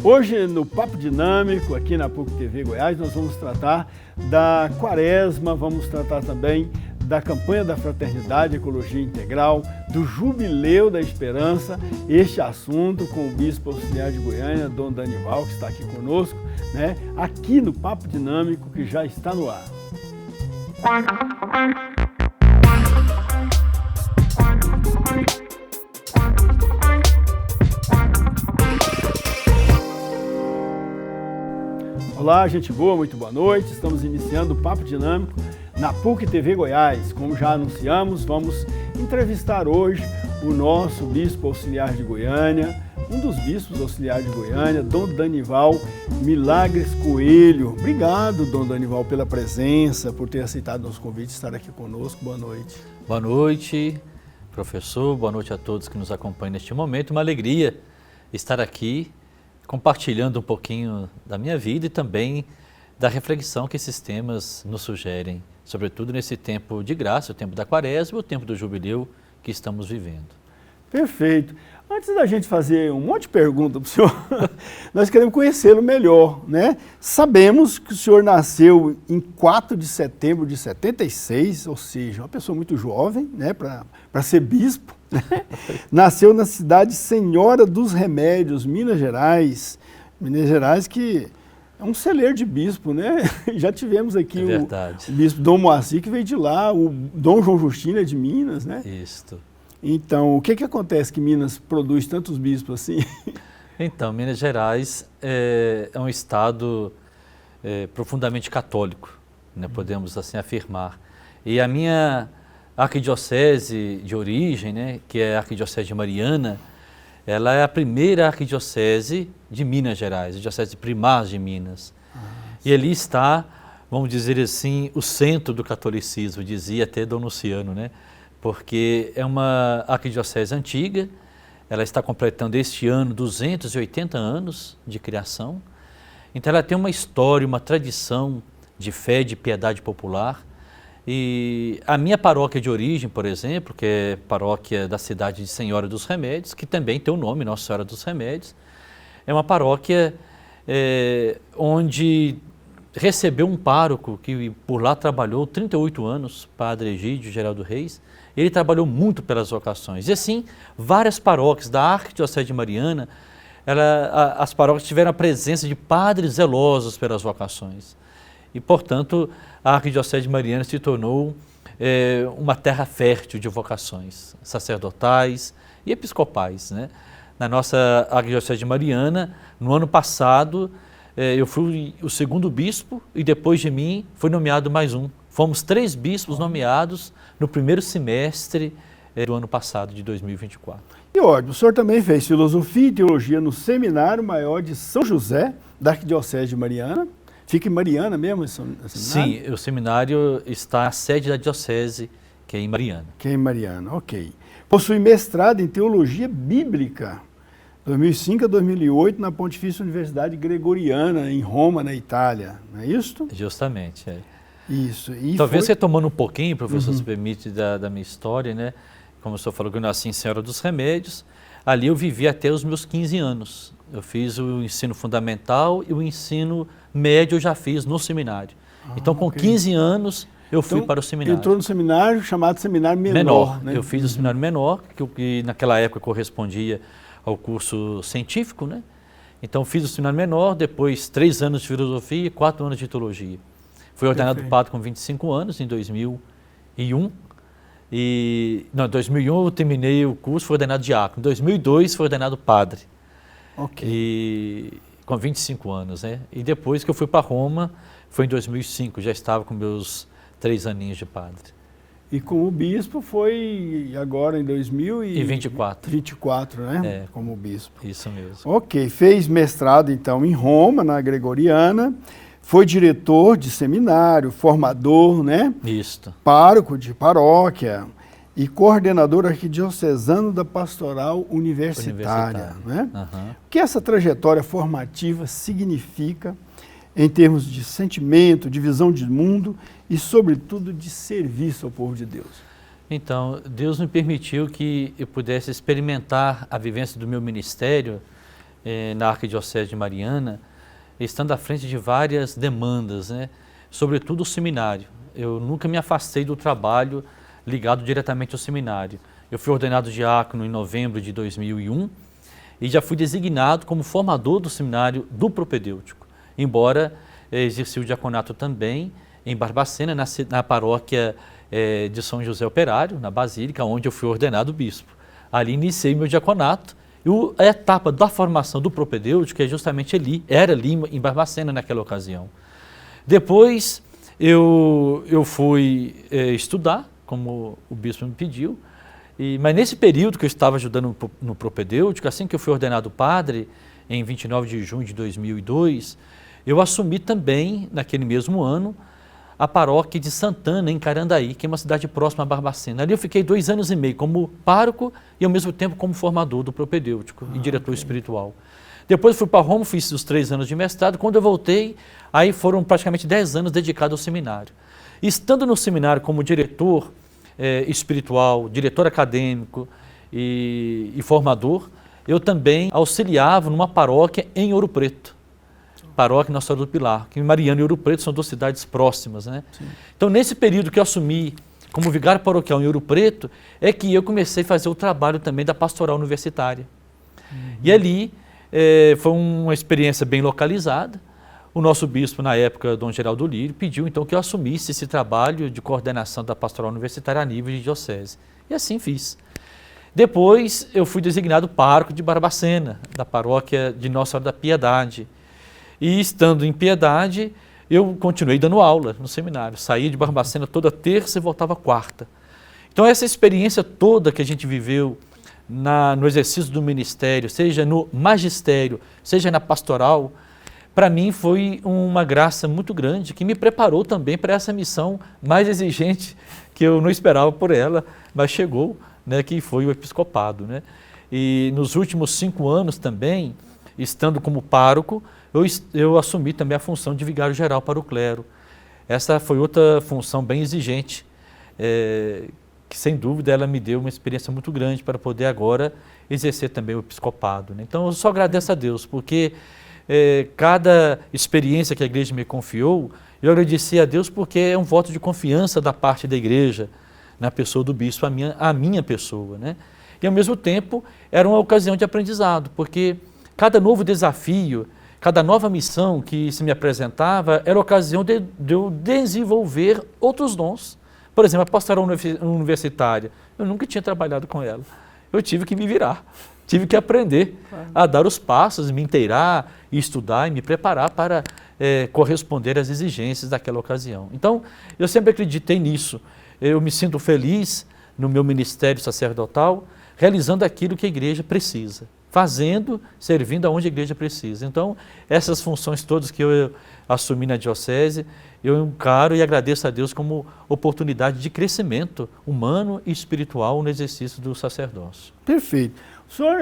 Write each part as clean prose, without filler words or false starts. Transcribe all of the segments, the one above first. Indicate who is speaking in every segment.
Speaker 1: Hoje, no Papo Dinâmico, aqui na PUC TV Goiás, nós vamos tratar da Quaresma, vamos tratar também da campanha da Fraternidade Ecologia Integral, do Jubileu da Esperança, este assunto com o Bispo Auxiliar de Goiânia, Dom Danival, que está aqui conosco, né? Aqui no Papo Dinâmico, que já está no ar. Olá, gente boa, muito boa noite. Estamos iniciando o Papo Dinâmico na PUC TV Goiás. Como já anunciamos, vamos entrevistar hoje o nosso Bispo Auxiliar de Goiânia, um dos bispos auxiliares de Goiânia, Dom Danival Milagres Coelho. Obrigado, Dom Danival, pela presença, por ter aceitado nosso convite de estar aqui conosco. Boa noite.
Speaker 2: Boa noite, professor. Boa noite a todos que nos acompanham neste momento. Uma alegria estar aqui compartilhando um pouquinho da minha vida e também da reflexão que esses temas nos sugerem, sobretudo nesse tempo de graça, o tempo da Quaresma e o tempo do Jubileu que estamos vivendo.
Speaker 1: Perfeito. Antes da gente fazer um monte de perguntas para o senhor, nós queremos conhecê-lo melhor, né? Sabemos que o senhor nasceu em 4 de setembro de 76, ou seja, uma pessoa muito jovem, né, para ser bispo. Nasceu na cidade Senhora dos Remédios, Minas Gerais. Minas Gerais que é um celeiro de bispo, né? Já tivemos aqui o bispo Dom Moacir, que veio de lá, o Dom João Justino é de Minas, né?
Speaker 2: Isso.
Speaker 1: Então, o que acontece que Minas produz tantos bispos assim?
Speaker 2: Então, Minas Gerais é um estado profundamente católico, né? Podemos assim afirmar. E a minha arquidiocese de origem, né, que é a Arquidiocese de Mariana, ela é a primeira arquidiocese de Minas Gerais, a diocese primaz de Minas. E ali está, vamos dizer assim, o centro do catolicismo, dizia até Dom Luciano, né? Porque é uma arquidiocese antiga, ela está completando este ano 280 anos de criação, então ela tem uma história, uma tradição de fé, de piedade popular. E a minha paróquia de origem, por exemplo, que é paróquia da cidade de Senhora dos Remédios, que também tem o nome Nossa Senhora dos Remédios, é uma paróquia onde recebeu um pároco que por lá trabalhou 38 anos, Padre Egídio Geraldo Reis. Ele trabalhou muito pelas vocações. E assim, várias paróquias da Arquidiocese de Mariana, as paróquias tiveram a presença de padres zelosos pelas vocações. E, portanto, a Arquidiocese de Mariana se tornou uma terra fértil de vocações sacerdotais e episcopais, né? Na nossa Arquidiocese de Mariana, no ano passado, eu fui o segundo bispo e depois de mim foi nomeado mais um. Fomos 3 bispos nomeados no primeiro semestre do ano passado, de 2024.
Speaker 1: E ótimo, o senhor também fez filosofia e teologia no Seminário Maior de São José, da Arquidiocese de Mariana. Fica em Mariana mesmo esse seminário?
Speaker 2: Sim, o seminário está na sede da diocese, que é em Mariana.
Speaker 1: Que é em Mariana, ok. Possui mestrado em Teologia Bíblica, 2005 a 2008, na Pontifícia Universidade Gregoriana, em Roma, na Itália, não é isso?
Speaker 2: Justamente, é.
Speaker 1: Isso.
Speaker 2: E talvez retomando um pouquinho, professor, se permite, da minha história, né? Como o senhor falou que eu nasci em Senhora dos Remédios, ali eu vivi até os meus 15 anos. Eu fiz o ensino fundamental e o ensino médio eu já fiz no seminário. Então, com 15 anos, eu fui para o seminário.
Speaker 1: Entrou no seminário chamado Seminário Menor, né?
Speaker 2: Eu fiz o Seminário Menor, que naquela época correspondia ao curso científico, né? Então, fiz o Seminário Menor, depois 3 anos de filosofia e 4 anos de teologia. Fui ordenado padre com 25 anos, em 2001. Em 2001 eu terminei o curso, fui ordenado diácono. Em 2002 fui ordenado padre.
Speaker 1: Ok.
Speaker 2: E com 25 anos, né? E depois que eu fui para Roma, foi em 2005, já estava com meus 3 aninhos de padre.
Speaker 1: E como bispo foi agora em 2024. 24, né? Como bispo.
Speaker 2: Isso mesmo.
Speaker 1: Ok, fez mestrado então em Roma, na Gregoriana, foi diretor de seminário, formador, né?
Speaker 2: Isso.
Speaker 1: Pároco de paróquia e coordenador arquidiocesano da Pastoral Universitária. Né?
Speaker 2: Uhum.
Speaker 1: O que essa trajetória formativa significa em termos de sentimento, de visão de mundo e, sobretudo, de serviço ao povo de Deus?
Speaker 2: Então, Deus me permitiu que eu pudesse experimentar a vivência do meu ministério na Arquidiocese de Mariana, estando à frente de várias demandas, né? Sobretudo o seminário. Eu nunca me afastei do trabalho ligado diretamente ao seminário. Eu fui ordenado diácono em novembro de 2001 e já fui designado como formador do seminário do propedêutico, embora exerci o diaconato também em Barbacena, na paróquia de São José Operário, na Basílica, onde eu fui ordenado bispo. Ali iniciei meu diaconato e a etapa da formação do propedêutico era ali em Barbacena naquela ocasião. Depois eu fui estudar, como o bispo me pediu, mas nesse período que eu estava ajudando no propedêutico, assim que eu fui ordenado padre, em 29 de junho de 2002, eu assumi também, naquele mesmo ano, a paróquia de Santana, em Carandaí, que é uma cidade próxima a Barbacena. Ali eu fiquei 2 anos e meio como pároco e, ao mesmo tempo, como formador do propedêutico e diretor espiritual. Depois fui para Roma, fiz os 3 anos de mestrado. Quando eu voltei, aí foram praticamente 10 anos dedicados ao seminário. Estando no seminário como diretor espiritual, diretor acadêmico e formador, eu também auxiliava numa paróquia em Ouro Preto. Paróquia Nossa Senhora do Pilar, que Mariana e Ouro Preto são 2 cidades próximas, né? Sim. Então, nesse período que eu assumi como vigário paroquial em Ouro Preto, é que eu comecei a fazer o trabalho também da pastoral universitária. E ali foi uma experiência bem localizada. O nosso bispo, na época, Dom Geraldo Lírio, pediu então que eu assumisse esse trabalho de coordenação da pastoral universitária a nível de diocese. E assim fiz. Depois, eu fui designado pároco de Barbacena, da paróquia de Nossa Senhora da Piedade. E estando em Piedade, eu continuei dando aula no seminário. Saía de Barbacena toda terça e voltava quarta. Então essa experiência toda que a gente viveu no exercício do ministério, seja no magistério, seja na pastoral, para mim foi uma graça muito grande, que me preparou também para essa missão mais exigente, que eu não esperava por ela, mas chegou, né, que foi o episcopado, né? E nos últimos 5 anos também, estando como pároco, eu assumi também a função de vigário-geral para o clero. Essa foi outra função bem exigente, que sem dúvida ela me deu uma experiência muito grande para poder agora exercer também o episcopado, né? Então eu só agradeço a Deus, porque cada experiência que a igreja me confiou, eu agradeci a Deus porque é um voto de confiança da parte da igreja, na pessoa do bispo, a minha pessoa, né? E ao mesmo tempo era uma ocasião de aprendizado, porque cada novo desafio, cada nova missão que se me apresentava era ocasião de eu desenvolver outros dons. Por exemplo, a pastoral universitária, eu nunca tinha trabalhado com ela. Eu tive que me virar, tive que aprender a dar os passos, me inteirar, estudar e me preparar para corresponder às exigências daquela ocasião. Então, eu sempre acreditei nisso. Eu me sinto feliz no meu ministério sacerdotal, realizando aquilo que a igreja precisa. Fazendo, servindo aonde a igreja precisa. Então, essas funções todas que eu assumi na diocese, eu encaro e agradeço a Deus como oportunidade de crescimento humano e espiritual no exercício do sacerdócio.
Speaker 1: Perfeito. O senhor,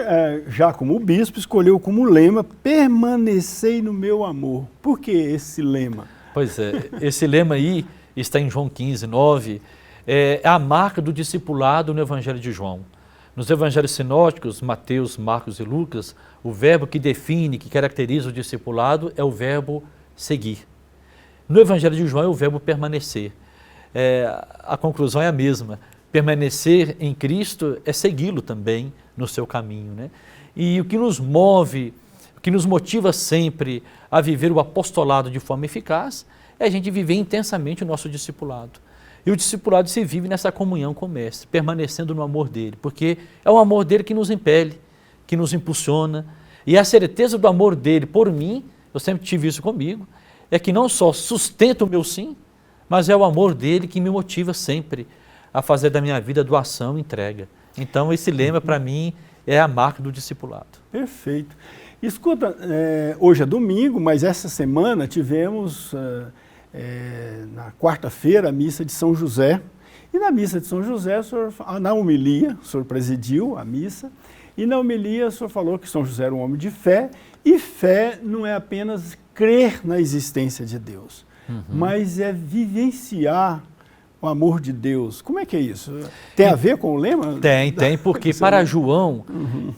Speaker 1: já como bispo, escolheu como lema, permanecei no meu amor. Por que esse lema?
Speaker 2: Pois é, esse lema aí está em João 15:9, é a marca do discipulado no Evangelho de João. Nos evangelhos sinóticos, Mateus, Marcos e Lucas, o verbo que define, que caracteriza o discipulado é o verbo seguir. No evangelho de João é o verbo permanecer. A conclusão é a mesma. Permanecer em Cristo é segui-lo também no seu caminho, né? E o que nos move, o que nos motiva sempre a viver o apostolado de forma eficaz é a gente viver intensamente o nosso discipulado. E o discipulado se vive nessa comunhão com o Mestre, permanecendo no amor dele, porque é o amor dele que nos impele, que nos impulsiona. E a certeza do amor dele por mim, eu sempre tive isso comigo, é que não só sustenta o meu sim, mas é o amor dele que me motiva sempre a fazer da minha vida doação e entrega. Então esse lema para mim é a marca do discipulado.
Speaker 1: Perfeito. Escuta, hoje é domingo, mas essa semana tivemos... na quarta-feira, a missa de São José. E na missa de São José, na homilia, o senhor presidiu a missa, e na homilia o senhor falou que São José era um homem de fé, e fé não é apenas crer na existência de Deus, mas é vivenciar o amor de Deus. Como é que é isso? Tem a ver com o lema?
Speaker 2: Tem, porque para João,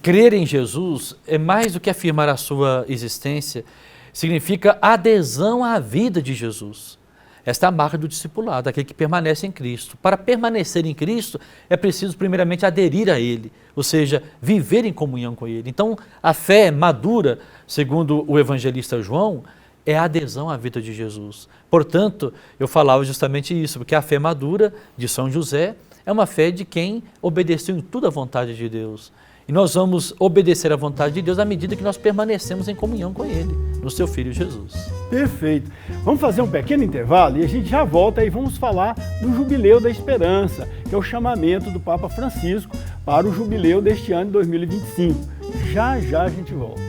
Speaker 2: crer em Jesus é mais do que afirmar a sua existência, significa adesão à vida de Jesus. Esta é a marca do discipulado, aquele que permanece em Cristo. Para permanecer em Cristo, é preciso primeiramente aderir a Ele, ou seja, viver em comunhão com Ele. Então, a fé madura, segundo o evangelista João, é a adesão à vida de Jesus. Portanto, eu falava justamente isso, porque a fé madura de São José é uma fé de quem obedeceu em tudo à vontade de Deus. E nós vamos obedecer à vontade de Deus à medida que nós permanecemos em comunhão com Ele, no seu Filho Jesus.
Speaker 1: Perfeito. Vamos fazer um pequeno intervalo e a gente já volta e vamos falar do Jubileu da Esperança, que é o chamamento do Papa Francisco para o jubileu deste ano de 2025. Já a gente volta.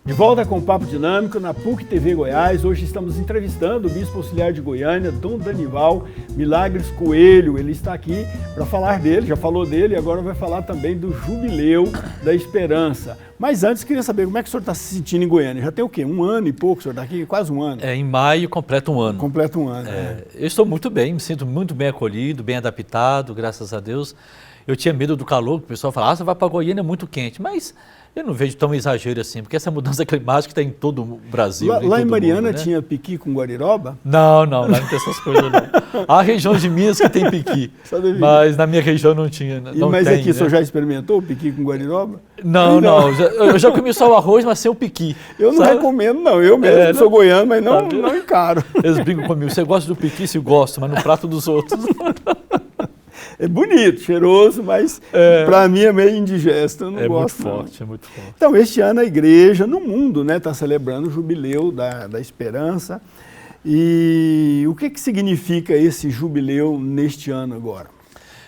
Speaker 1: De volta com o Papo Dinâmico na PUC TV Goiás. Hoje estamos entrevistando o Bispo Auxiliar de Goiânia, Dom Danival Milagres Coelho. Ele está aqui para falar dele, já falou dele e agora vai falar também do Jubileu da Esperança. Mas antes, queria saber como é que o senhor está se sentindo em Goiânia. Já tem o quê? 1 ano e pouco o senhor está aqui? Quase 1 ano.
Speaker 2: Em maio completa 1 ano.
Speaker 1: Completa 1 ano,
Speaker 2: Eu estou muito bem, me sinto muito bem acolhido, bem adaptado, graças a Deus. Eu tinha medo do calor, que o pessoal falava, você vai para Goiânia, é muito quente, mas eu não vejo tão exagero assim, porque essa mudança climática está em todo o Brasil.
Speaker 1: Lá em Mariana
Speaker 2: mundo, né?
Speaker 1: tinha piqui com guariroba?
Speaker 2: Não, lá não tem essas coisas não. Há regiões de Minas que tem piqui, mas na minha região não tinha.
Speaker 1: Mas aqui o senhor já experimentou o piqui com guariroba?
Speaker 2: Não. Eu já comi só o arroz, mas sem o piqui.
Speaker 1: Eu não recomendo, não. Eu mesmo sou goiano, mas não encaro.
Speaker 2: Eles brincam comigo, você gosta do piqui? Se gosto, mas no prato dos outros.
Speaker 1: É bonito, cheiroso, mas para mim é meio indigesto, eu não gosto.
Speaker 2: É muito forte.
Speaker 1: Então, este ano a igreja no mundo está celebrando o Jubileu da Esperança. E o que significa esse jubileu neste ano agora?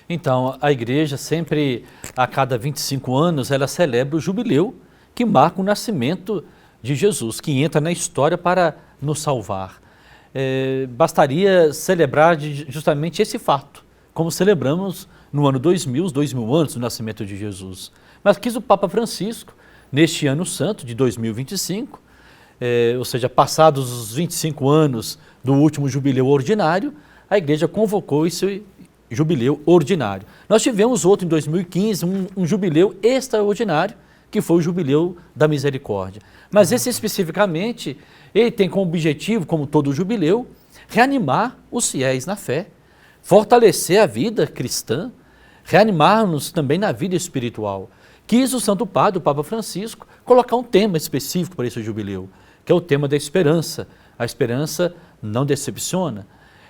Speaker 2: Então, a igreja sempre, a cada 25 anos, ela celebra o jubileu que marca o nascimento de Jesus, que entra na história para nos salvar. Bastaria celebrar justamente esse fato, como celebramos no ano 2000, os 2000 anos do nascimento de Jesus. Mas quis o Papa Francisco, neste ano santo de 2025, ou seja, passados os 25 anos do último jubileu ordinário, a igreja convocou esse jubileu ordinário. Nós tivemos outro em 2015, um jubileu extraordinário, que foi o jubileu da misericórdia. Mas esse especificamente, ele tem como objetivo, como todo jubileu, reanimar os fiéis na fé, fortalecer a vida cristã, reanimar-nos também na vida espiritual. Quis o Santo Padre, o Papa Francisco, colocar um tema específico para esse jubileu, que é o tema da esperança. A esperança não decepciona.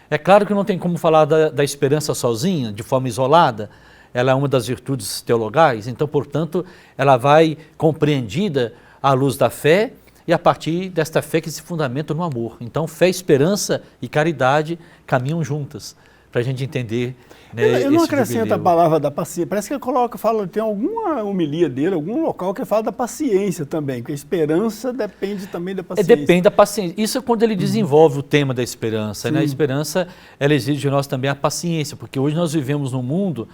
Speaker 2: É claro que não tem como falar da esperança sozinha, de forma isolada. Ela é uma das virtudes teologais, então, portanto, ela vai compreendida à luz da fé e a partir desta fé que se fundamenta no amor. Então, fé, esperança e caridade caminham juntas, para a gente entender, né,
Speaker 1: eu não acrescento a palavra da paciência. Parece que ele tem alguma homilia dele, algum local que ele fala da paciência também, porque a esperança depende também da paciência.
Speaker 2: Depende da paciência. Isso é quando ele desenvolve o tema da esperança. Né? A esperança, ela exige de nós também a paciência, porque hoje nós vivemos num mundo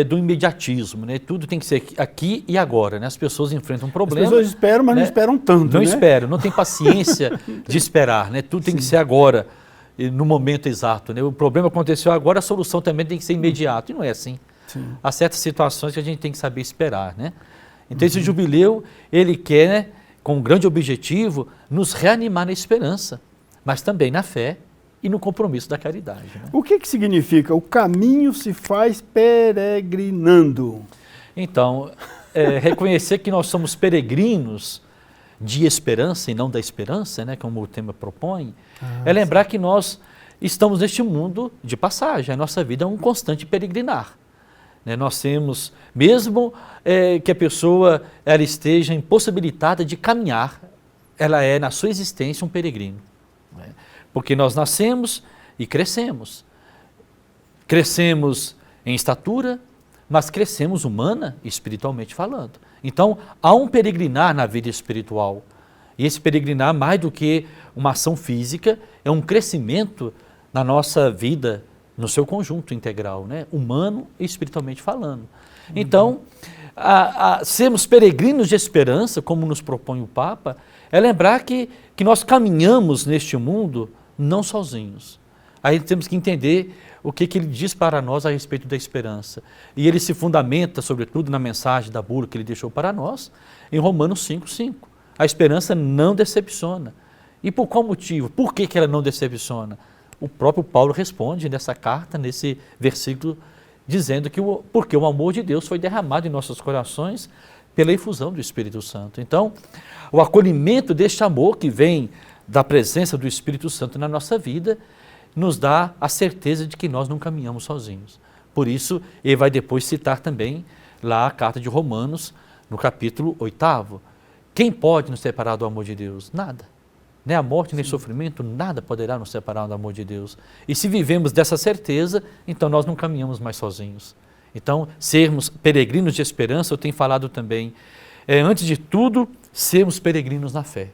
Speaker 2: do imediatismo, né? Tudo tem que ser aqui e agora. Né? As pessoas enfrentam um problema.
Speaker 1: As pessoas esperam, mas não esperam tanto.
Speaker 2: Não esperam, não tem paciência de esperar. Né? Tudo tem que ser agora, no momento exato. Né? O problema aconteceu agora, a solução também tem que ser imediata, e não é assim. Sim. Há certas situações que a gente tem que saber esperar. Né? Então esse jubileu, ele quer, com um grande objetivo, nos reanimar na esperança, mas também na fé e no compromisso da caridade. Né?
Speaker 1: O que significa? O caminho se faz peregrinando.
Speaker 2: Então, reconhecer que nós somos peregrinos de esperança e não da esperança, né, como o tema propõe, é lembrar que nós estamos neste mundo de passagem, a nossa vida é um constante peregrinar. Né? Nós temos, mesmo que a pessoa ela esteja impossibilitada de caminhar, ela é, na sua existência, um peregrino. Né? Porque nós nascemos e crescemos. Crescemos em estatura, mas crescemos humana e espiritualmente falando. Então, há um peregrinar na vida espiritual. E esse peregrinar, mais do que uma ação física, é um crescimento na nossa vida, no seu conjunto integral, né? Humano e espiritualmente falando. Então, sermos peregrinos de esperança, como nos propõe o Papa, é lembrar que nós caminhamos neste mundo não sozinhos. Aí temos que entender o que ele diz para nós a respeito da esperança. E ele se fundamenta, sobretudo, na mensagem da bula que ele deixou para nós, em Romanos 5,5. A esperança não decepciona. E por qual motivo? Por que ela não decepciona? O próprio Paulo responde nessa carta, nesse versículo, dizendo que porque o amor de Deus foi derramado em nossos corações pela infusão do Espírito Santo. Então, o acolhimento deste amor que vem da presença do Espírito Santo na nossa vida, nos dá a certeza de que nós não caminhamos sozinhos. Por isso, ele vai depois citar também lá a carta de Romanos, no capítulo 8º. Quem pode nos separar do amor de Deus? Nada. Nem a morte, nem sofrimento, nada poderá nos separar do amor de Deus. E se vivemos dessa certeza, então nós não caminhamos mais sozinhos. Então, sermos peregrinos de esperança, eu tenho falado também, antes de tudo, sermos peregrinos na fé.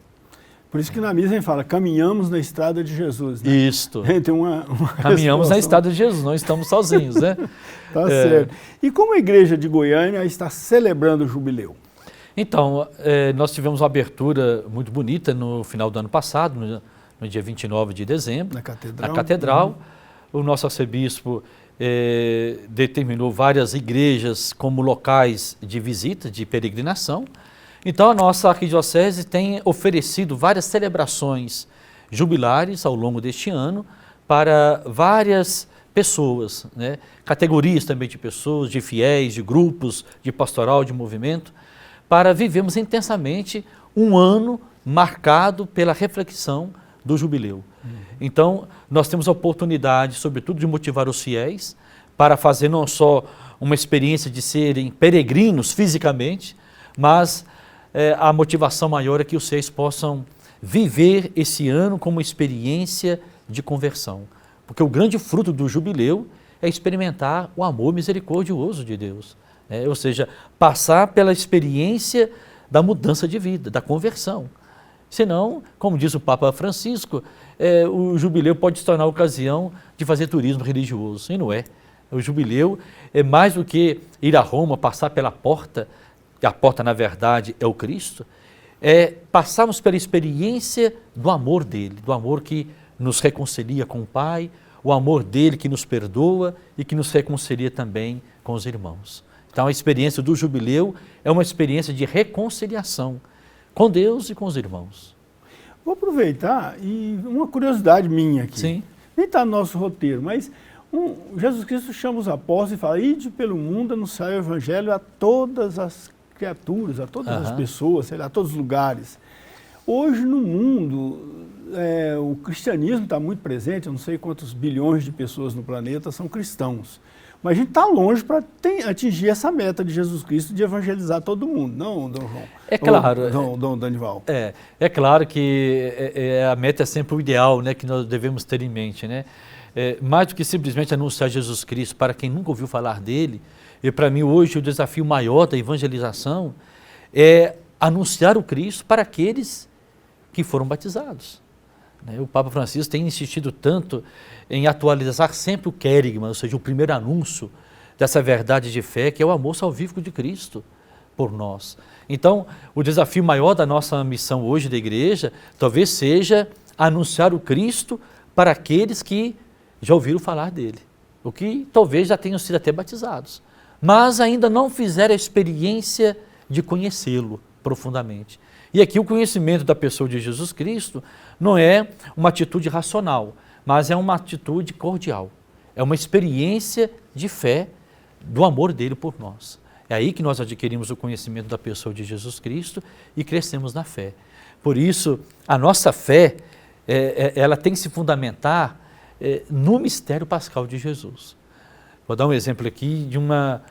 Speaker 1: Por isso que na missa a gente fala, caminhamos na estrada de Jesus. Né?
Speaker 2: Isto.
Speaker 1: Tem uma
Speaker 2: caminhamos na estrada de Jesus, não estamos sozinhos, né?
Speaker 1: Tá certo. E como a igreja de Goiânia está celebrando o jubileu?
Speaker 2: Então, nós tivemos uma abertura muito bonita no final do ano passado, no dia 29 de dezembro, na Catedral. O nosso arcebispo determinou várias igrejas como locais de visita, de peregrinação. Então, a nossa arquidiocese tem oferecido várias celebrações jubilares ao longo deste ano para várias pessoas, né? Categorias também de pessoas, de fiéis, de grupos, de pastoral, de movimento, para vivermos intensamente um ano marcado pela reflexão do jubileu. Então, nós temos a oportunidade, sobretudo, de motivar os fiéis para fazer não só uma experiência de serem peregrinos fisicamente, mas a motivação maior é que os fiéis possam viver esse ano como uma experiência de conversão. Porque o grande fruto do jubileu é experimentar o amor misericordioso de Deus. Ou seja, passar pela experiência da mudança de vida, da conversão. Senão, como diz o Papa Francisco, o jubileu pode se tornar ocasião de fazer turismo religioso. E não é. O jubileu é mais do que ir a Roma, passar pela porta, e a porta, na verdade, é o Cristo, é passarmos pela experiência do amor dele, do amor que nos reconcilia com o Pai, o amor dele que nos perdoa e que nos reconcilia também com os irmãos. Então, a experiência do jubileu é uma experiência de reconciliação com Deus e com os irmãos.
Speaker 1: Vou aproveitar e uma curiosidade minha aqui.
Speaker 2: Sim.
Speaker 1: Nem está no nosso roteiro, mas Jesus Cristo chama os apóstolos e fala, ide pelo mundo, anunciar o evangelho a todas as criaturas, a todas as pessoas, sei lá, a todos os lugares. Hoje no mundo, o cristianismo está muito presente, eu não sei quantos bilhões de pessoas no planeta são cristãos. Mas a gente está longe para atingir essa meta de Jesus Cristo de evangelizar todo mundo, não, Dom João?
Speaker 2: É claro.
Speaker 1: Dom Danival.
Speaker 2: É claro que a meta é sempre o ideal, né, que nós devemos ter em mente, né? Mais do que simplesmente anunciar Jesus Cristo para quem nunca ouviu falar dele, e para mim hoje o desafio maior da evangelização é anunciar o Cristo para aqueles que foram batizados. O Papa Francisco tem insistido tanto em atualizar sempre o querigma, ou seja, o primeiro anúncio dessa verdade de fé, que é o amor salvífico de Cristo por nós. Então, o desafio maior da nossa missão hoje da igreja talvez seja anunciar o Cristo para aqueles que já ouviram falar dele, ou que talvez já tenham sido até batizados, mas ainda não fizeram a experiência de conhecê-lo profundamente. E aqui o conhecimento da pessoa de Jesus Cristo não é uma atitude racional, mas é uma atitude cordial. É uma experiência de fé do amor dele por nós. É aí que nós adquirimos o conhecimento da pessoa de Jesus Cristo e crescemos na fé. Por isso, a nossa fé, ela tem que se fundamentar no mistério pascal de Jesus. Vou dar um exemplo aqui de uma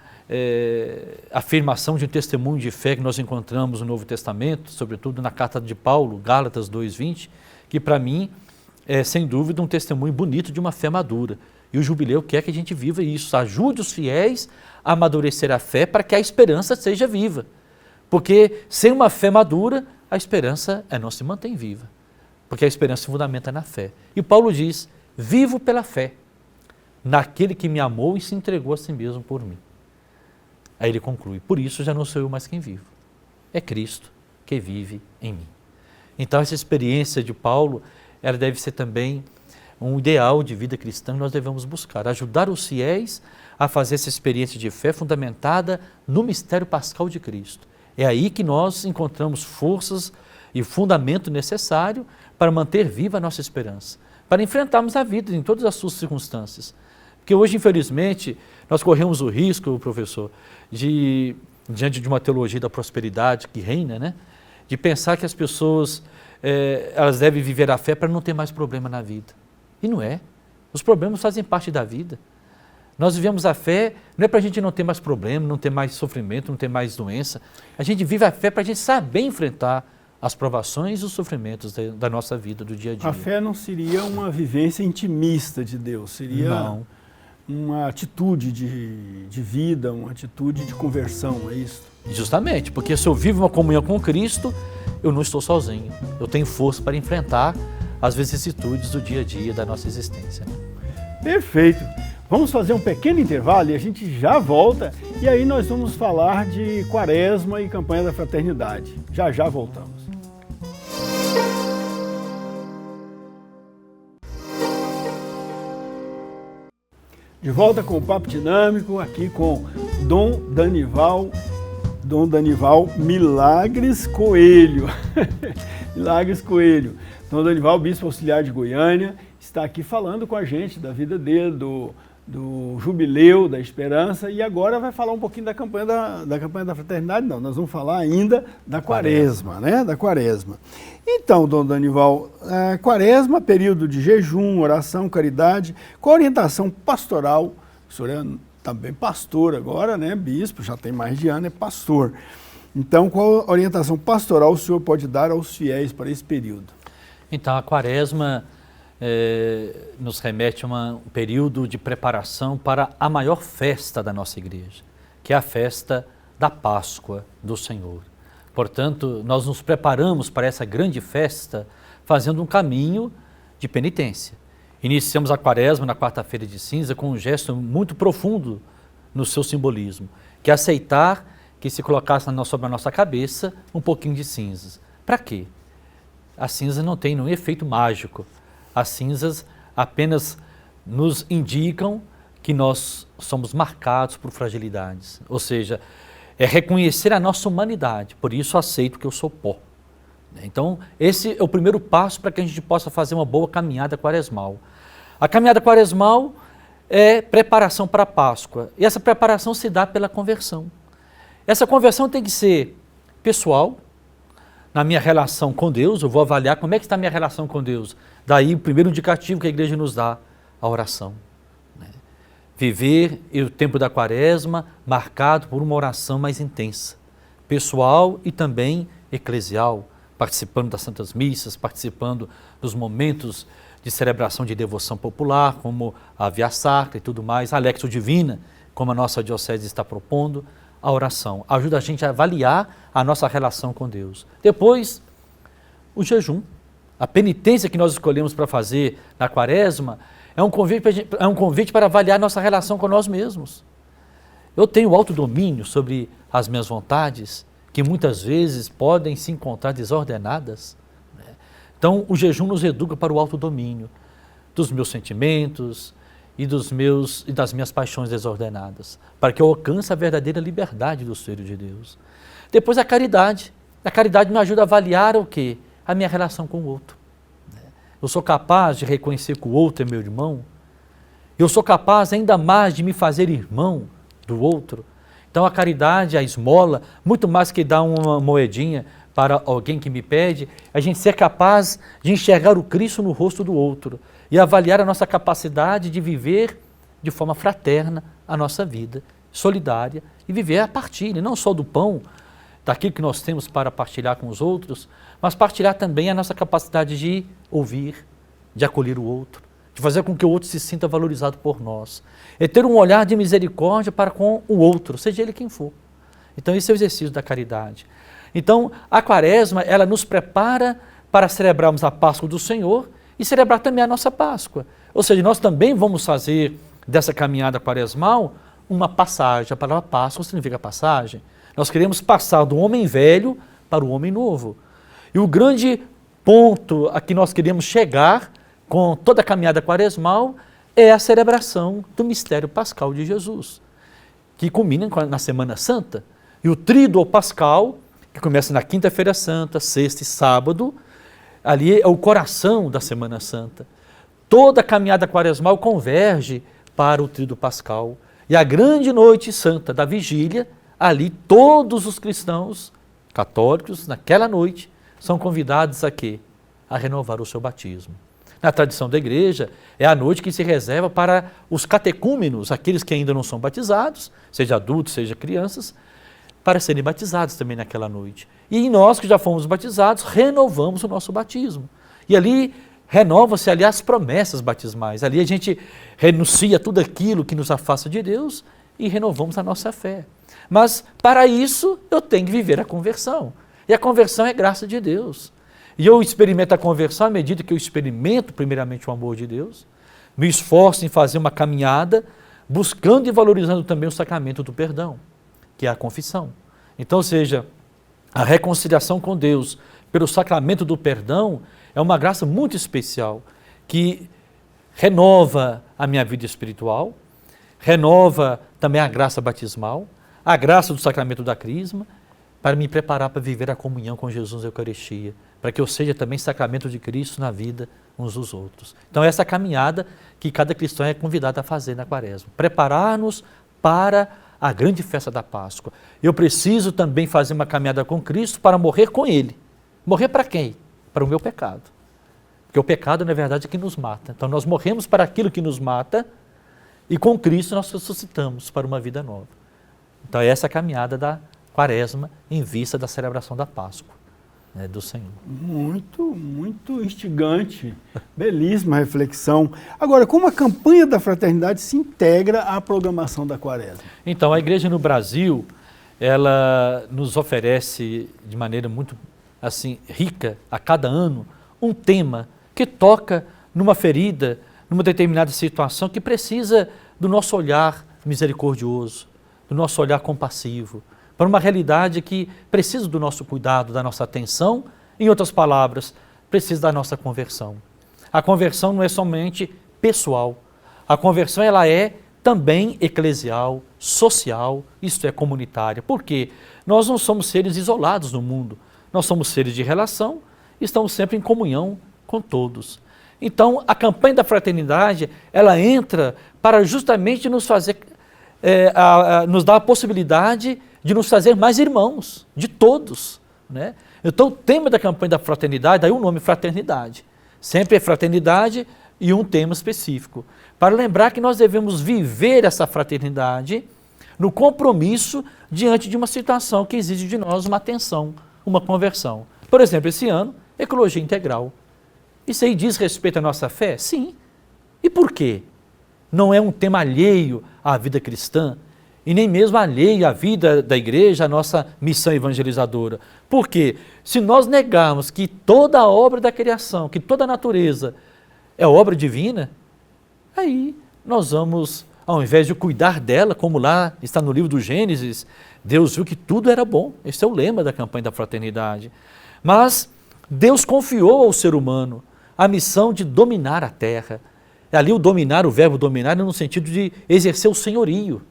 Speaker 2: afirmação de um testemunho de fé que nós encontramos no Novo Testamento, sobretudo na carta de Paulo, Gálatas 2:20, que para mim é sem dúvida um testemunho bonito de uma fé madura. E o jubileu quer que a gente viva isso, ajude os fiéis a amadurecer a fé para que a esperança seja viva. Porque sem uma fé madura, a esperança não se mantém viva. Porque a esperança se fundamenta na fé. E Paulo diz, vivo pela fé, naquele que me amou e se entregou a si mesmo por mim. Aí ele conclui, por isso já não sou eu mais quem vivo, é Cristo que vive em mim. Então essa experiência de Paulo, ela deve ser também um ideal de vida cristã que nós devemos buscar, ajudar os fiéis a fazer essa experiência de fé fundamentada no mistério pascal de Cristo. É aí que nós encontramos forças e fundamento necessário para manter viva a nossa esperança, para enfrentarmos a vida em todas as suas circunstâncias. Porque hoje, infelizmente, nós corremos o risco, professor, diante de uma teologia da prosperidade que reina, né, de pensar que as pessoas elas devem viver a fé para não ter mais problema na vida. E não é. Os problemas fazem parte da vida. Nós vivemos a fé, não é para a gente não ter mais problema, não ter mais sofrimento, não ter mais doença. A gente vive a fé para a gente saber enfrentar as provações e os sofrimentos da nossa vida, do dia a dia.
Speaker 1: A fé não seria uma vivência intimista de Deus, seria uma atitude de vida, uma atitude de conversão, é isso?
Speaker 2: Justamente, porque se eu vivo uma comunhão com Cristo, eu não estou sozinho. Eu tenho força para enfrentar as vicissitudes do dia a dia da nossa existência.
Speaker 1: Perfeito. Vamos fazer um pequeno intervalo e a gente já volta. E aí nós vamos falar de Quaresma e campanha da fraternidade. Já já voltamos. De volta com o Papo Dinâmico, aqui com Dom Danival Milagres Coelho. Milagres Coelho. Dom Danival, bispo auxiliar de Goiânia, está aqui falando com a gente da vida dele, do jubileu, da esperança, e agora vai falar um pouquinho da campanha da fraternidade. Não, nós vamos falar ainda da Quaresma, né? Da Quaresma. Então, Dom Danival, Quaresma, período de jejum, oração, caridade, com a orientação pastoral. O senhor é também pastor agora, né? Bispo, já tem mais de ano, é pastor. Então, qual a orientação pastoral o senhor pode dar aos fiéis para esse período?
Speaker 2: Então, a Quaresma nos remete a um período de preparação para a maior festa da nossa igreja, que é a festa da Páscoa do Senhor. Portanto, nós nos preparamos para essa grande festa fazendo um caminho de penitência. Iniciamos a Quaresma na quarta-feira de cinza com um gesto muito profundo no seu simbolismo, que é aceitar que se colocasse sobre a nossa cabeça um pouquinho de cinzas. Para quê? As cinzas não têm nenhum efeito mágico. As cinzas apenas nos indicam que nós somos marcados por fragilidades. Ou seja, é reconhecer a nossa humanidade. Por isso aceito que eu sou pó. Então, esse é o primeiro passo para que a gente possa fazer uma boa caminhada quaresmal. A caminhada quaresmal é preparação para a Páscoa. E essa preparação se dá pela conversão. Essa conversão tem que ser pessoal, na minha relação com Deus, eu vou avaliar como é que está a minha relação com Deus. Daí o primeiro indicativo que a igreja nos dá, a oração. Viver o tempo da Quaresma marcado por uma oração mais intensa, pessoal e também eclesial, participando das Santas Missas, participando dos momentos de celebração de devoção popular, como a Via Sacra e tudo mais, a Lectio Divina, como a nossa diocese está propondo. A oração ajuda a gente a avaliar a nossa relação com Deus. Depois, o jejum. A penitência que nós escolhemos para fazer na Quaresma é um convite para avaliar nossa relação com nós mesmos. Eu tenho autodomínio sobre as minhas vontades, que muitas vezes podem se encontrar desordenadas. Então, o jejum nos educa para o autodomínio dos meus sentimentos e das minhas paixões desordenadas, para que eu alcance a verdadeira liberdade do Filho de Deus. Depois, a caridade. A caridade me ajuda a avaliar o quê? A minha relação com o outro. Eu sou capaz de reconhecer que o outro é meu irmão? Eu sou capaz ainda mais de me fazer irmão do outro? Então, a caridade, a esmola, muito mais que dar uma moedinha para alguém que me pede, a gente ser capaz de enxergar o Cristo no rosto do outro e avaliar a nossa capacidade de viver de forma fraterna a nossa vida, solidária, e viver a partilha, não só do pão, daquilo que nós temos para partilhar com os outros, mas partilhar também a nossa capacidade de ouvir, de acolher o outro, de fazer com que o outro se sinta valorizado por nós. É ter um olhar de misericórdia para com o outro, seja ele quem for. Então, esse é o exercício da caridade. Então, a Quaresma, ela nos prepara para celebrarmos a Páscoa do Senhor e celebrar também a nossa Páscoa. Ou seja, nós também vamos fazer dessa caminhada quaresmal uma passagem. A palavra Páscoa significa passagem. Nós queremos passar do homem velho para o homem novo. E o grande ponto a que nós queremos chegar com toda a caminhada quaresmal é a celebração do mistério pascal de Jesus, que culmina na Semana Santa. E o tríduo pascal, que começa na quinta-feira santa, sexta e sábado, ali é o coração da Semana Santa. Toda a caminhada quaresmal converge para o tríduo pascal. E a grande noite santa da vigília, ali todos os cristãos católicos, naquela noite, são convidados a quê? A renovar o seu batismo. Na tradição da igreja, é a noite que se reserva para os catecúmenos, aqueles que ainda não são batizados, seja adultos, seja crianças, para serem batizados também naquela noite. E nós que já fomos batizados, renovamos o nosso batismo. E ali renova-se ali as promessas batismais. Ali a gente renuncia tudo aquilo que nos afasta de Deus e renovamos a nossa fé. Mas para isso eu tenho que viver a conversão. E a conversão é graça de Deus. E eu experimento a conversão à medida que eu experimento primeiramente o amor de Deus, me esforço em fazer uma caminhada, buscando e valorizando também o sacramento do perdão, que é a confissão. Então, ou seja, a reconciliação com Deus pelo sacramento do perdão é uma graça muito especial, que renova a minha vida espiritual, renova também a graça batismal, a graça do sacramento da crisma, para me preparar para viver a comunhão com Jesus na Eucaristia, para que eu seja também sacramento de Cristo na vida uns dos outros. Então essa caminhada que cada cristão é convidado a fazer na Quaresma, preparar-nos para a grande festa da Páscoa. Eu preciso também fazer uma caminhada com Cristo para morrer com Ele. Morrer para quem? Para o meu pecado. Porque o pecado, na verdade, é que nos mata. Então nós morremos para aquilo que nos mata e com Cristo nós ressuscitamos para uma vida nova. Então é essa caminhada da Quaresma em vista da celebração da Páscoa, né, do Senhor.
Speaker 1: Muito instigante, belíssima reflexão. Agora, como a campanha da fraternidade se integra à programação da Quaresma?
Speaker 2: Então, a igreja no Brasil, ela nos oferece de maneira muito assim rica a cada ano um tema que toca numa ferida, numa determinada situação que precisa do nosso olhar misericordioso, do nosso olhar compassivo, para uma realidade que precisa do nosso cuidado, da nossa atenção, em outras palavras, precisa da nossa conversão. A conversão não é somente pessoal, a conversão ela é também eclesial, social, isto é, comunitária. Por quê? Nós não somos seres isolados no mundo, nós somos seres de relação e estamos sempre em comunhão com todos. Então, a campanha da fraternidade, ela entra para justamente nos fazer, nos dar a possibilidade de nos fazer mais irmãos, de todos, né? Então o tema da campanha da fraternidade, daí o nome fraternidade, sempre é fraternidade e um tema específico, para lembrar que nós devemos viver essa fraternidade no compromisso diante de uma situação que exige de nós uma atenção, uma conversão. Por exemplo, esse ano, ecologia integral. Isso aí diz respeito à nossa fé? Sim. E por quê? Não é um tema alheio à vida cristã, e nem mesmo alheio à vida da igreja, à nossa missão evangelizadora. Por quê? Se nós negarmos que toda a obra da criação, que toda a natureza é obra divina, aí nós vamos, ao invés de cuidar dela, como lá está no livro do Gênesis, Deus viu que tudo era bom. Esse é o lema da campanha da fraternidade. Mas Deus confiou ao ser humano a missão de dominar a terra. Ali o dominar, o verbo dominar, é no sentido de exercer o senhorio.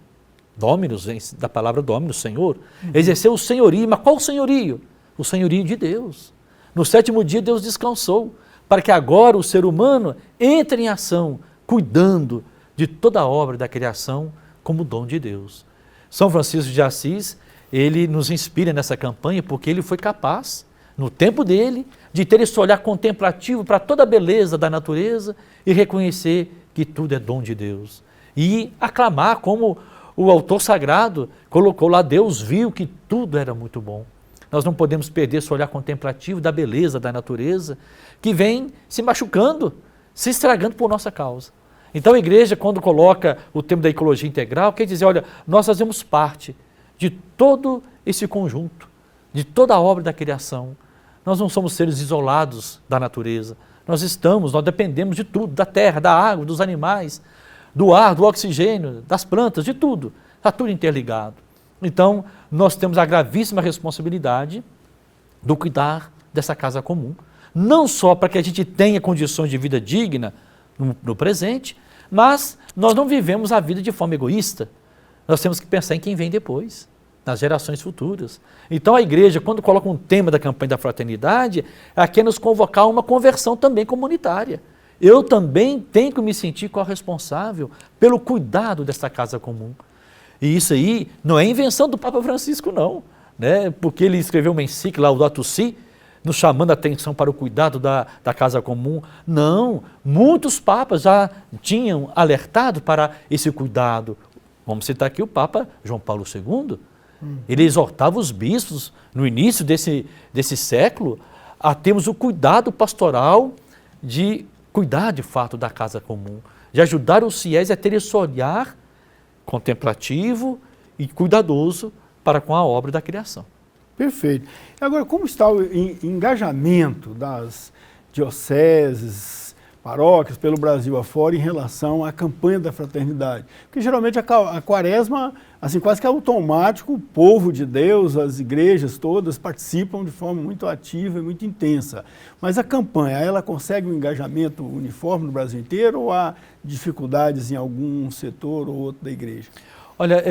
Speaker 2: Dominus, da palavra dominus, Senhor, exerceu o senhorio, mas qual o senhorio? O senhorio de Deus. No sétimo dia Deus descansou, para que agora o ser humano entre em ação, cuidando de toda a obra da criação como dom de Deus. São Francisco de Assis, ele nos inspira nessa campanha, porque ele foi capaz, no tempo dele, de ter esse olhar contemplativo para toda a beleza da natureza e reconhecer que tudo é dom de Deus. E aclamar como o autor sagrado colocou lá, Deus viu que tudo era muito bom. Nós não podemos perder esse olhar contemplativo da beleza da natureza, que vem se machucando, se estragando por nossa causa. Então a igreja, quando coloca o tema da ecologia integral, quer dizer, olha, nós fazemos parte de todo esse conjunto, de toda a obra da criação. Nós não somos seres isolados da natureza. Nós dependemos de tudo, da terra, da água, dos animais, do ar, do oxigênio, das plantas, de tudo. está tudo interligado. Então, nós temos a gravíssima responsabilidade do cuidar dessa casa comum, não só para que a gente tenha condições de vida digna no presente, mas nós não vivemos a vida de forma egoísta. Nós temos que pensar em quem vem depois, nas gerações futuras. Então a igreja, quando coloca um tema da campanha da fraternidade, ela quer nos convocar a uma conversão também comunitária. Eu também tenho que me sentir corresponsável pelo cuidado dessa casa comum. E isso aí não é invenção do Papa Francisco, não, né? Porque ele escreveu uma encíclica, Laudato Si, nos chamando a atenção para o cuidado da casa comum. Não, muitos papas já tinham alertado para esse cuidado. Vamos citar aqui o Papa João Paulo II. Ele exortava os bispos, no início desse século, a termos o cuidado pastoral de cuidar de fato da casa comum, de ajudar os fiéis a ter esse olhar contemplativo e cuidadoso para com a obra da criação.
Speaker 1: Perfeito. Agora, como está o engajamento das dioceses, paróquias pelo Brasil afora em relação à campanha da fraternidade? Porque geralmente a quaresma, assim, quase que é automático, o povo de Deus, as igrejas todas participam de forma muito ativa e muito intensa. Mas a campanha, ela consegue um engajamento uniforme no Brasil inteiro ou há dificuldades em algum setor ou outro da igreja?
Speaker 2: Olha,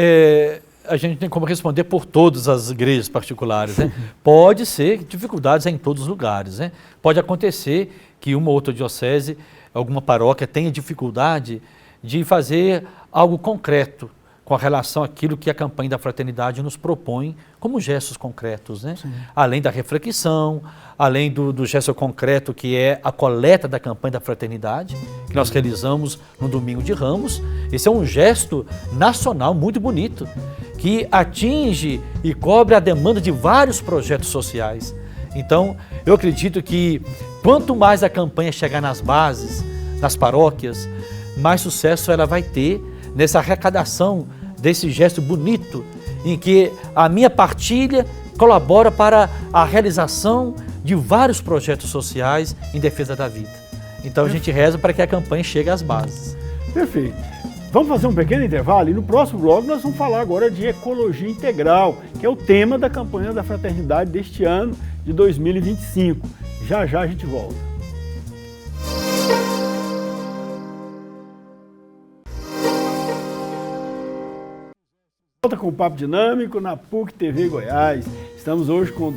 Speaker 2: a gente tem como responder por todas as igrejas particulares, né? Pode ser dificuldades em todos os lugares, né? Pode acontecer que uma ou outra diocese, alguma paróquia tenha dificuldade de fazer algo concreto com relação àquilo que a campanha da fraternidade nos propõe como gestos concretos, né? Além da reflexão, além do gesto concreto que é a coleta da campanha da fraternidade, que nós realizamos no Domingo de Ramos. Esse é um gesto nacional muito bonito, que atinge e cobre a demanda de vários projetos sociais. Então, eu acredito que quanto mais a campanha chegar nas bases, nas paróquias, mais sucesso ela vai ter nessa arrecadação desse gesto bonito, em que a minha partilha colabora para a realização de vários projetos sociais em defesa da vida. Então a gente reza para que a campanha chegue às bases.
Speaker 1: Perfeito. Vamos fazer um pequeno intervalo e no próximo bloco nós vamos falar agora de ecologia integral, que é o tema da campanha da fraternidade deste ano de 2025. Já já a gente volta. Volta com o Papo Dinâmico na PUC TV Goiás. Estamos hoje com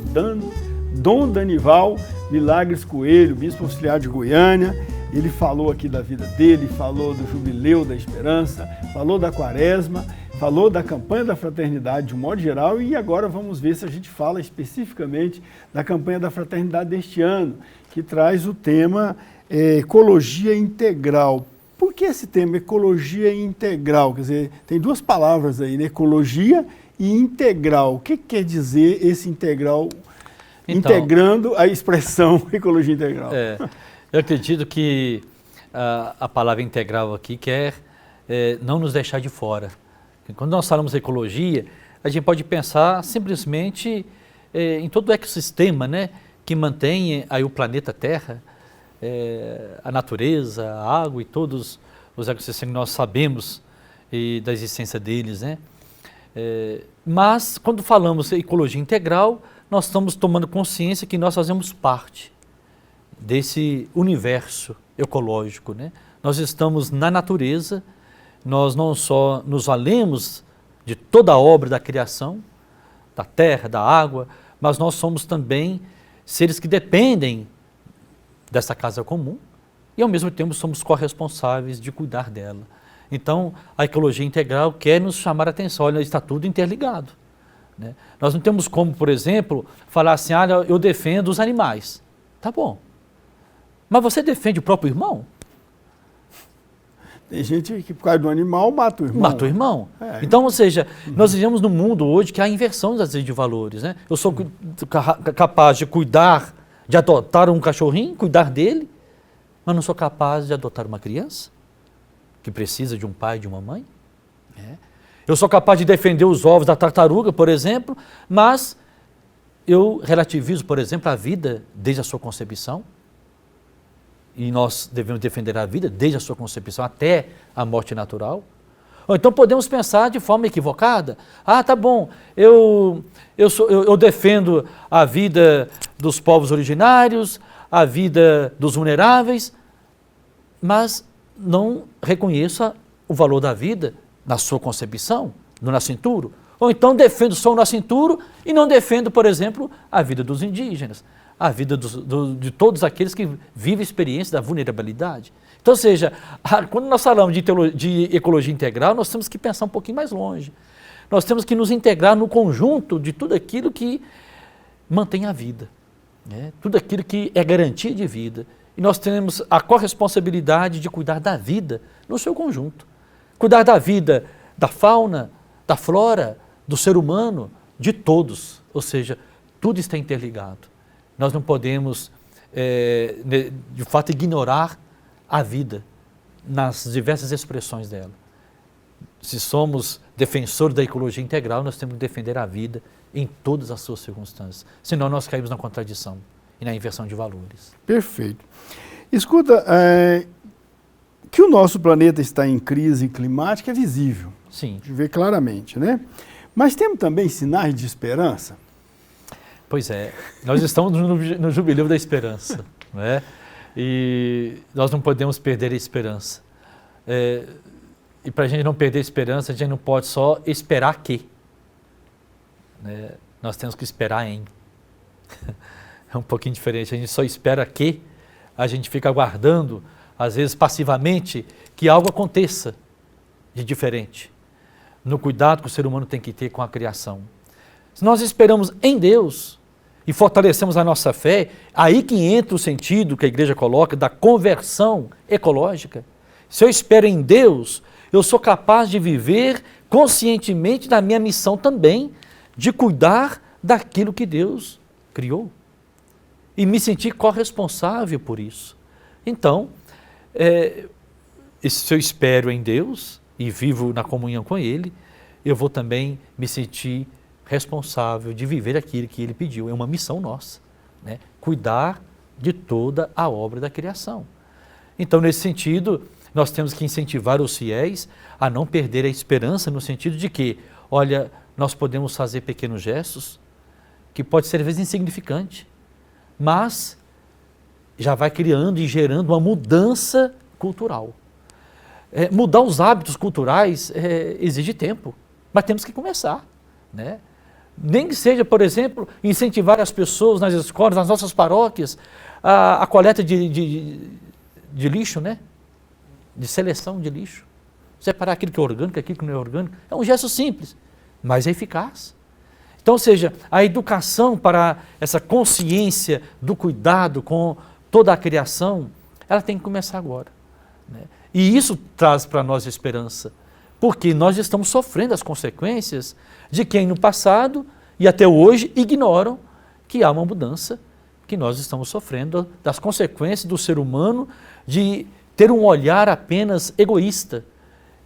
Speaker 1: Dom Danival Milagres Coelho, bispo auxiliar de Goiânia. Ele falou aqui da vida dele, falou do Jubileu da Esperança, falou da Quaresma, falou da campanha da fraternidade de um modo geral e agora vamos ver se a gente fala especificamente da campanha da fraternidade deste ano, que traz o tema ecologia integral. Por que esse tema, ecologia integral? Quer dizer, tem duas palavras aí, né? Ecologia e integral. O que quer dizer esse integral, então, integrando a expressão ecologia integral?
Speaker 2: Eu acredito que a palavra integral aqui quer não nos deixar de fora. Quando nós falamos ecologia, a gente pode pensar simplesmente em todo o ecossistema, né, que mantém aí o planeta Terra, a natureza, a água e todos os ecossistemas que nós sabemos da existência deles, né? Mas quando falamos ecologia integral, nós estamos tomando consciência que nós fazemos parte desse universo ecológico, né? Nós estamos na natureza, nós não só nos valemos de toda a obra da criação, da terra, da água, mas nós somos também seres que dependem dessa casa comum e ao mesmo tempo somos corresponsáveis de cuidar dela. Então, a ecologia integral quer nos chamar a atenção, olha, está tudo interligado, né? Nós não temos como, por exemplo, falar assim, olha, eu defendo os animais. Tá bom. Mas você defende o próprio irmão?
Speaker 1: Tem gente que por causa do animal mata o irmão.
Speaker 2: Mata o irmão. Então, ou seja, nós vivemos num mundo hoje que há inversão das leis de valores, né? Eu sou capaz de cuidar, de adotar um cachorrinho, cuidar dele, mas não sou capaz de adotar uma criança que precisa de um pai e de uma mãe. Eu sou capaz de defender os ovos da tartaruga, por exemplo, mas eu relativizo, por exemplo, a vida desde a sua concepção. E nós devemos defender a vida desde a sua concepção até a morte natural. Ou então podemos pensar de forma equivocada. Ah, tá bom, eu defendo a vida dos povos originários, a vida dos vulneráveis, mas não reconheço o valor da vida na sua concepção, no nascituro. Ou então defendo só o nascituro e não defendo, por exemplo, a vida dos indígenas, a vida de todos aqueles que vivem a experiência da vulnerabilidade. Então, ou seja, quando nós falamos de ecologia integral, nós temos que pensar um pouquinho mais longe. Nós temos que nos integrar no conjunto de tudo aquilo que mantém a vida, né? Tudo aquilo que é garantia de vida. E nós temos a corresponsabilidade de cuidar da vida no seu conjunto. Cuidar da vida da fauna, da flora, do ser humano, de todos. Ou seja, tudo está interligado. Nós não podemos, de fato, ignorar a vida nas diversas expressões dela. Se somos defensores da ecologia integral, nós temos que defender a vida em todas as suas circunstâncias. Senão nós caímos na contradição e na inversão de valores.
Speaker 1: Perfeito. Escuta, que o nosso planeta está em crise climática é visível.
Speaker 2: Sim.
Speaker 1: A gente vê claramente, né? Mas temos também sinais de esperança?
Speaker 2: Pois é, nós estamos no jubileu da esperança, né? E nós não podemos perder a esperança. E para a gente não perder a esperança, a gente não pode só esperar que, né? Nós temos que esperar em. É um pouquinho diferente, a gente só espera que, a gente fica aguardando, às vezes passivamente, que algo aconteça de diferente, no cuidado que o ser humano tem que ter com a criação. Se nós esperamos em Deus e fortalecemos a nossa fé, aí que entra o sentido que a igreja coloca da conversão ecológica. Se eu espero em Deus, eu sou capaz de viver conscientemente da minha missão também, de cuidar daquilo que Deus criou e me sentir corresponsável por isso. Então, se eu espero em Deus e vivo na comunhão com Ele, eu vou também me sentir responsável de viver aquilo que Ele pediu. É uma missão nossa, né? Cuidar de toda a obra da criação. Então, nesse sentido, nós temos que incentivar os fiéis a não perder a esperança, no sentido de que, olha, nós podemos fazer pequenos gestos, que pode ser às vezes insignificante, mas já vai criando e gerando uma mudança cultural. Mudar os hábitos culturais exige tempo, mas temos que começar, né? Nem que seja, por exemplo, incentivar as pessoas nas escolas, nas nossas paróquias, a coleta de lixo, né? De seleção de lixo. Separar aquilo que é orgânico, aquilo que não é orgânico. É um gesto simples, mas é eficaz. Então, ou seja, a educação para essa consciência do cuidado com toda a criação, ela tem que começar agora, né? E isso traz para nós esperança, porque nós estamos sofrendo as consequências de quem no passado e até hoje ignoram que há uma mudança, que nós estamos sofrendo das consequências do ser humano de ter um olhar apenas egoísta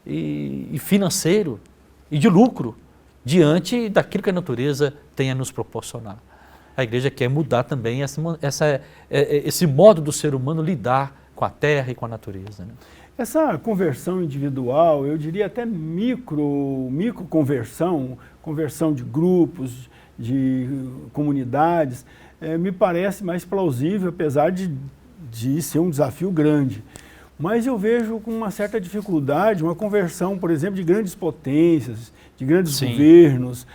Speaker 2: e financeiro e de lucro diante daquilo que a natureza tem a nos proporcionar. A igreja quer mudar também esse modo do ser humano lidar com a terra e com a natureza, né?
Speaker 1: Essa conversão individual, eu diria até microconversão, conversão de grupos, de comunidades, me parece mais plausível, apesar de ser um desafio grande. Mas eu vejo com uma certa dificuldade uma conversão, por exemplo, de grandes potências, de grandes governos,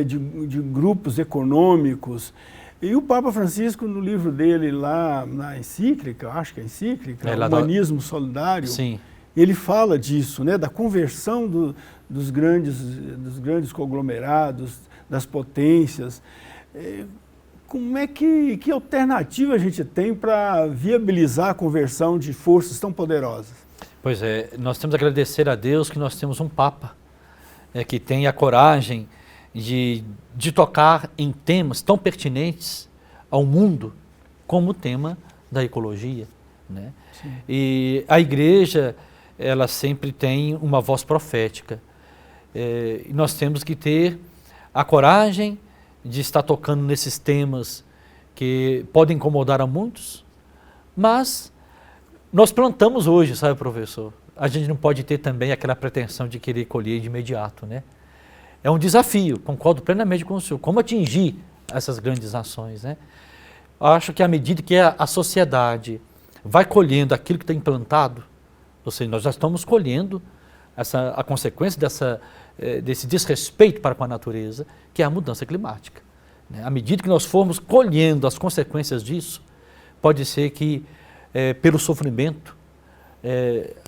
Speaker 1: de grupos econômicos. E o Papa Francisco, no livro dele lá, na encíclica, acho que é a encíclica, Humanismo Solidário,
Speaker 2: sim,
Speaker 1: ele fala disso, né, da conversão dos grandes conglomerados, das potências. Como é que alternativa a gente tem para viabilizar a conversão de forças tão poderosas?
Speaker 2: Pois é, nós temos que agradecer a Deus que nós temos um Papa que tem a coragem de tocar em temas tão pertinentes ao mundo como o tema da ecologia, né? E a igreja, ela sempre tem uma voz profética. E nós temos que ter a coragem de estar tocando nesses temas que podem incomodar a muitos, mas nós plantamos hoje, sabe, professor? a gente não pode ter também aquela pretensão de querer colher de imediato, né? É um desafio, concordo plenamente com o senhor. Como atingir essas grandes nações, né? Acho que à medida que a sociedade vai colhendo aquilo que está implantado, ou seja, nós já estamos colhendo a consequência desse desrespeito para com a natureza, que é a mudança climática. Né? À medida que nós formos colhendo as consequências disso, pode ser que, pelo sofrimento,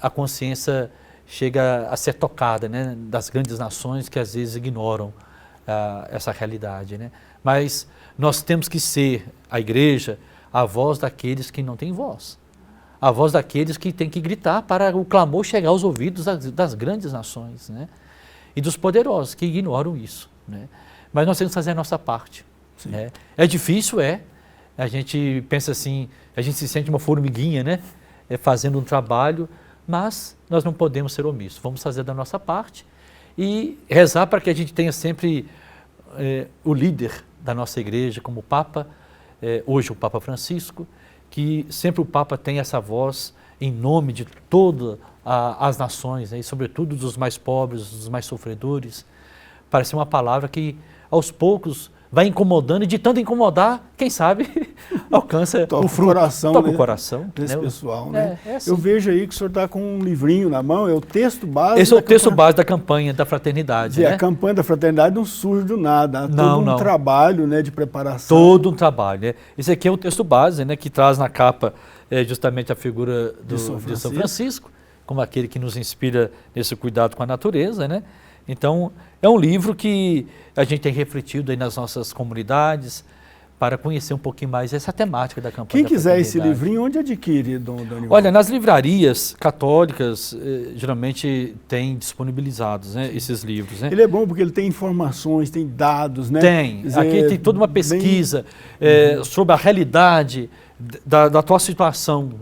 Speaker 2: a consciência chega a ser tocada, né, das grandes nações que às vezes ignoram essa realidade, né? Mas nós temos que ser, a igreja, a voz daqueles que não têm voz, a voz daqueles que têm que gritar para o clamor chegar aos ouvidos das grandes nações, né? E dos poderosos que ignoram isso, né? Mas nós temos que fazer a nossa parte, né? É difícil, a gente pensa assim, a gente se sente uma formiguinha, né? Fazendo um trabalho, mas nós não podemos ser omissos. Vamos fazer da nossa parte e rezar para que a gente tenha sempre o líder da nossa igreja, como o Papa, hoje o Papa Francisco, que sempre o Papa tem essa voz em nome de todas as nações, né, e sobretudo dos mais pobres, dos mais sofredores. Parece uma palavra que aos poucos vai incomodando, e de tanto incomodar, quem sabe, alcança o fruto. Toca o coração
Speaker 1: desse,
Speaker 2: né?
Speaker 1: pessoal, né?
Speaker 2: Assim.
Speaker 1: Eu vejo aí que o senhor está com um livrinho na mão, é o texto base.
Speaker 2: Esse é o texto base da campanha da fraternidade.
Speaker 1: A campanha da fraternidade não surge do nada, há todo um trabalho, né, de preparação.
Speaker 2: Todo um trabalho. Né? Esse aqui é o texto base, né, que traz na capa justamente a figura de São Francisco, como aquele que nos inspira nesse cuidado com a natureza, né? Então, é um livro que a gente tem refletido aí nas nossas comunidades para conhecer um pouquinho mais essa temática da campanha.
Speaker 1: Quem quiser esse livrinho, onde adquire, Dom Danival?
Speaker 2: Olha, nas livrarias católicas, geralmente tem disponibilizados, né, esses livros. Né?
Speaker 1: Ele é bom porque ele tem informações, tem dados, né?
Speaker 2: Tem. Aqui tem toda uma pesquisa sobre a realidade da atual situação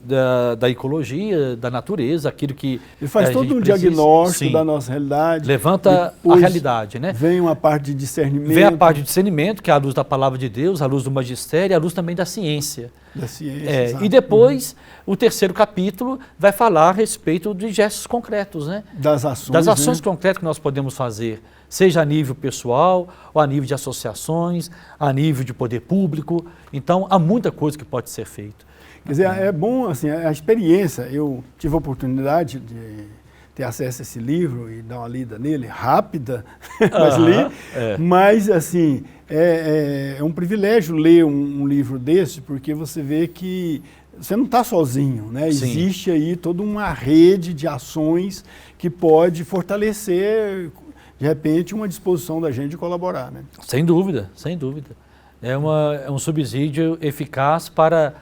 Speaker 2: da ecologia, da natureza, aquilo que
Speaker 1: ele faz todo um diagnóstico da nossa realidade.
Speaker 2: Levanta a realidade, né?
Speaker 1: Vem uma parte de discernimento.
Speaker 2: Vem a parte de discernimento, que é a luz da palavra de Deus, a luz do magistério, a luz também da ciência.
Speaker 1: Da ciência,
Speaker 2: e depois, o terceiro capítulo vai falar a respeito de gestos concretos, né?
Speaker 1: Das ações,
Speaker 2: né? Concretas que nós podemos fazer, seja a nível pessoal, ou a nível de associações, a nível de poder público. Então, há muita coisa que pode ser feita.
Speaker 1: Quer dizer, é bom, assim, a experiência, eu tive a oportunidade de ter acesso a esse livro e dar uma lida nele, rápida, mas li, mas, assim, é um privilégio ler um livro desse, porque você vê que você não está sozinho, né?
Speaker 2: Sim.
Speaker 1: Existe aí toda uma rede de ações que pode fortalecer, de repente, uma disposição da gente de colaborar, né?
Speaker 2: Sem dúvida, sem dúvida. É um subsídio eficaz para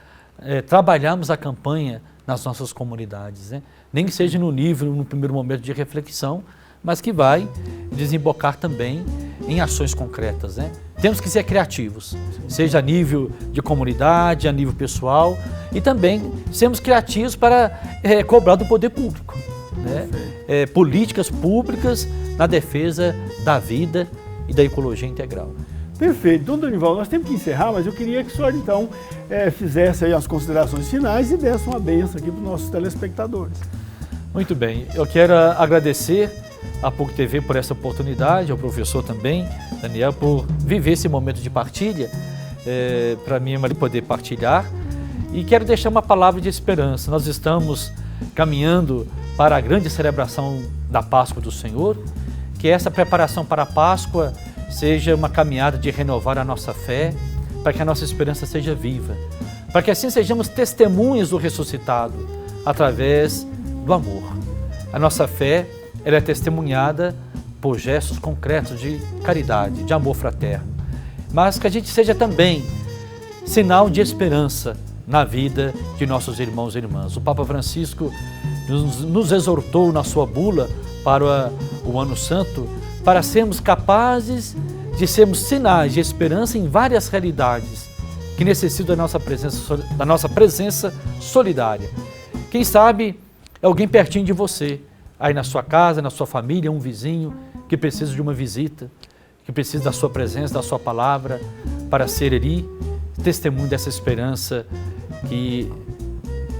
Speaker 2: trabalharmos a campanha nas nossas comunidades, né? Nem que seja no primeiro momento de reflexão, mas que vai desembocar também em ações concretas, né? Temos que ser criativos, seja a nível de comunidade, a nível pessoal, e também sermos criativos para cobrar do poder público, né? Políticas públicas na defesa da vida e da ecologia integral.
Speaker 1: Perfeito. Dom Danival, nós temos que encerrar, mas eu queria que o senhor, então, fizesse aí as considerações finais e desse uma bênção aqui para os nossos telespectadores.
Speaker 2: Muito bem. Eu quero agradecer à PUC TV por essa oportunidade, ao professor também, Daniel, por viver esse momento de partilha. Para mim é poder partilhar. E quero deixar uma palavra de esperança. Nós estamos caminhando para a grande celebração da Páscoa do Senhor, que essa preparação para a Páscoa seja uma caminhada de renovar a nossa fé, para que a nossa esperança seja viva, para que assim sejamos testemunhas do ressuscitado, através do amor. A nossa fé, ela é testemunhada por gestos concretos de caridade, de amor fraterno, mas que a gente seja também sinal de esperança na vida de nossos irmãos e irmãs. O Papa Francisco nos exortou na sua bula para o Ano Santo, para sermos capazes de sermos sinais de esperança em várias realidades que necessitam da nossa presença solidária. Quem sabe é alguém pertinho de você, aí na sua casa, na sua família, um vizinho que precisa de uma visita, que precisa da sua presença, da sua palavra, para ser ali testemunho dessa esperança que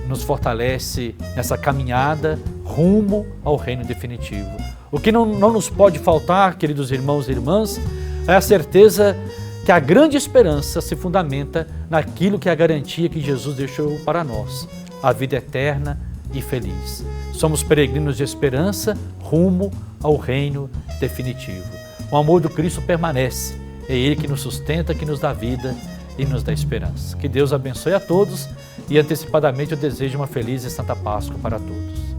Speaker 2: nos fortalece nessa caminhada rumo ao reino definitivo. O que não nos pode faltar, queridos irmãos e irmãs, é a certeza que a grande esperança se fundamenta naquilo que é a garantia que Jesus deixou para nós, a vida eterna e feliz. Somos peregrinos de esperança rumo ao reino definitivo. O amor do Cristo permanece, é Ele que nos sustenta, que nos dá vida e nos dá esperança. Que Deus abençoe a todos e antecipadamente eu desejo uma feliz e santa Páscoa para todos.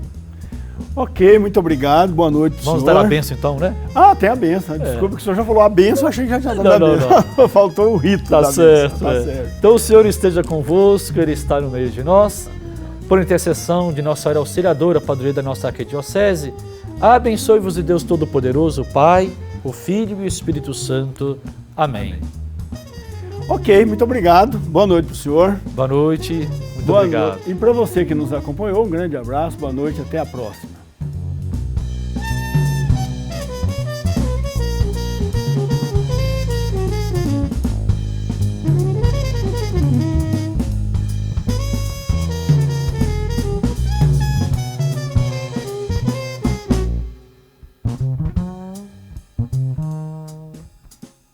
Speaker 1: Ok, muito obrigado, boa noite,
Speaker 2: Vamos
Speaker 1: senhor.
Speaker 2: dar a bênção então, né?
Speaker 1: Ah, tem a bênção. Desculpa que o senhor já falou a bênção, eu achei que já tinha dado a bênção.
Speaker 2: Não.
Speaker 1: Faltou o rito
Speaker 2: Tá
Speaker 1: da
Speaker 2: certo,
Speaker 1: bênção. Tá certo.
Speaker 2: Então o Senhor esteja convosco, Ele está no meio de nós. Por intercessão de Nossa Senhora Auxiliadora, padroeira da nossa arquidiocese, abençoe-vos o Deus Todo-Poderoso, o Pai, o Filho e o Espírito Santo. Amém.
Speaker 1: Ok, muito obrigado. Boa noite para o senhor.
Speaker 2: Boa noite, muito
Speaker 1: Boa
Speaker 2: obrigado.
Speaker 1: noite. E para você que nos acompanhou, um grande abraço, boa noite, até a próxima.